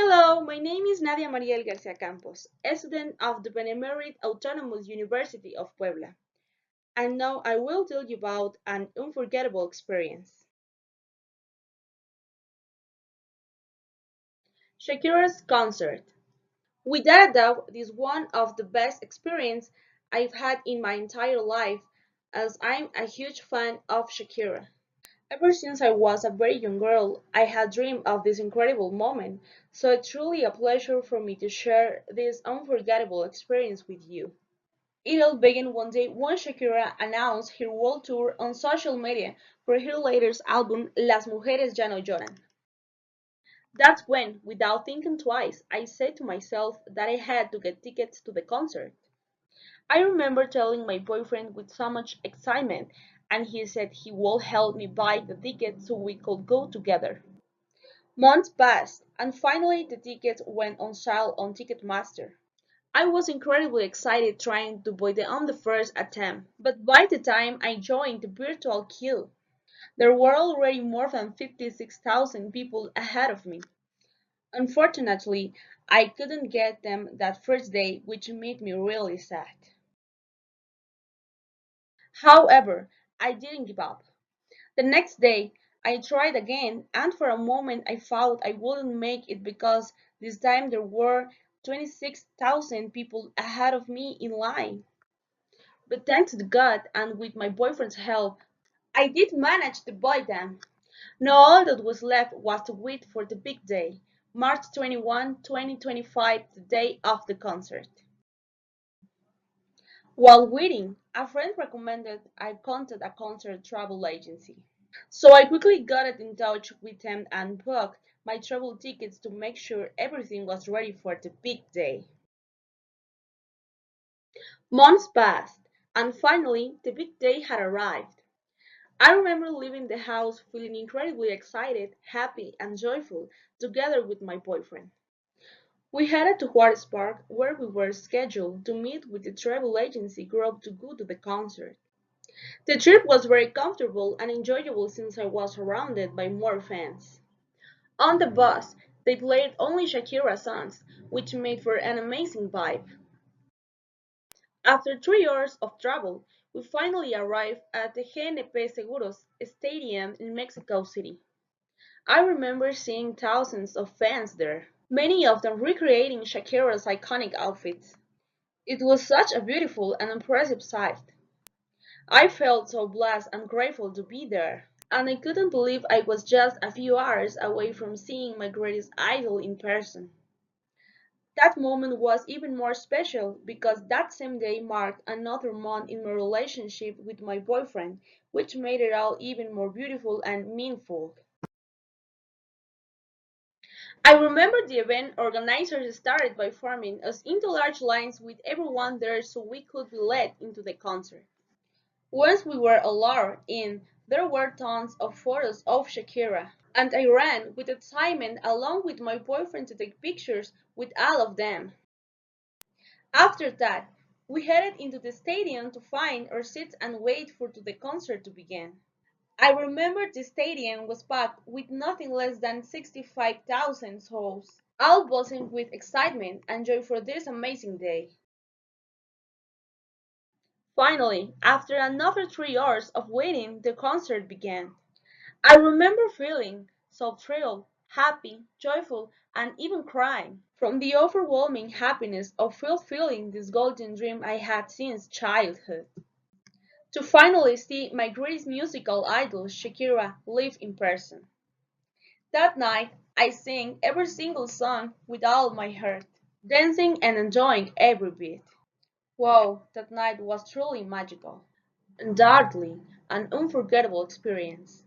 Hello, my name is Nadia Mariel Garcia Campos, a student of the Benemérite Autonomous University of Puebla, and now I will tell you about an unforgettable experience. Shakira's concert. Without a doubt, this is one of the best experiences I've had in my entire life, as I'm a huge fan of Shakira. Ever since I was a very young girl, I had dreamed of this incredible moment, so it's truly a pleasure for me to share this unforgettable experience with you. It all began one day when Shakira announced her world tour on social media for her latest album Las Mujeres Ya No Lloran. That's when, without thinking twice, I said to myself that I had to get tickets to the concert. I remember telling my boyfriend with so much excitement, and he said he would help me buy the tickets so we could go together. Months passed, and finally the tickets went on sale on Ticketmaster. I was incredibly excited trying to buy them on the first attempt, but by the time I joined the virtual queue, there were already more than 56,000 people ahead of me. Unfortunately, I couldn't get them that first day, which made me really sad. However, I didn't give up. The next day, I tried again, and for a moment I thought I wouldn't make it because this time there were 26,000 people ahead of me in line. But thanks to God and with my boyfriend's help, I did manage to buy them. Now all that was left was to wait for the big day, March 21, 2025, the day of the concert. While waiting, a friend recommended I contact a concert travel agency. So I quickly got in touch with them and booked my travel tickets to make sure everything was ready for the big day. Months passed, and finally the big day had arrived. I remember leaving the house feeling incredibly excited, happy, and joyful, together with my boyfriend. We headed to Juarez Park, where we were scheduled to meet with the travel agency group to go to the concert. The trip was very comfortable and enjoyable since I was surrounded by more fans. On the bus, they played only Shakira songs, which made for an amazing vibe. After 3 hours of travel, we finally arrived at the GNP Seguros Stadium in Mexico City. I remember seeing thousands of fans there, many of them recreating Shakira's iconic outfits. It was such a beautiful and impressive sight. I felt so blessed and grateful to be there, and I couldn't believe I was just a few hours away from seeing my greatest idol in person. That moment was even more special because that same day marked another month in my relationship with my boyfriend, which made it all even more beautiful and meaningful. I remember the event organizers started by forming us into large lines with everyone there so we could be led into the concert. Once we were allowed in, there were tons of photos of Shakira, and I ran with excitement along with my boyfriend to take pictures with all of them. After that, we headed into the stadium to find our seats and wait for the concert to begin. I remember the stadium was packed with nothing less than 65,000 souls, all buzzing with excitement and joy for this amazing day. Finally, after another 3 hours of waiting, the concert began. I remember feeling so thrilled, happy, joyful, and even crying from the overwhelming happiness of fulfilling this golden dream I had since childhood. To finally see my greatest musical idol, Shakira, live in person. That night, I sang every single song with all my heart, dancing and enjoying every beat. Wow, that night was truly magical, undoubtedly an unforgettable experience.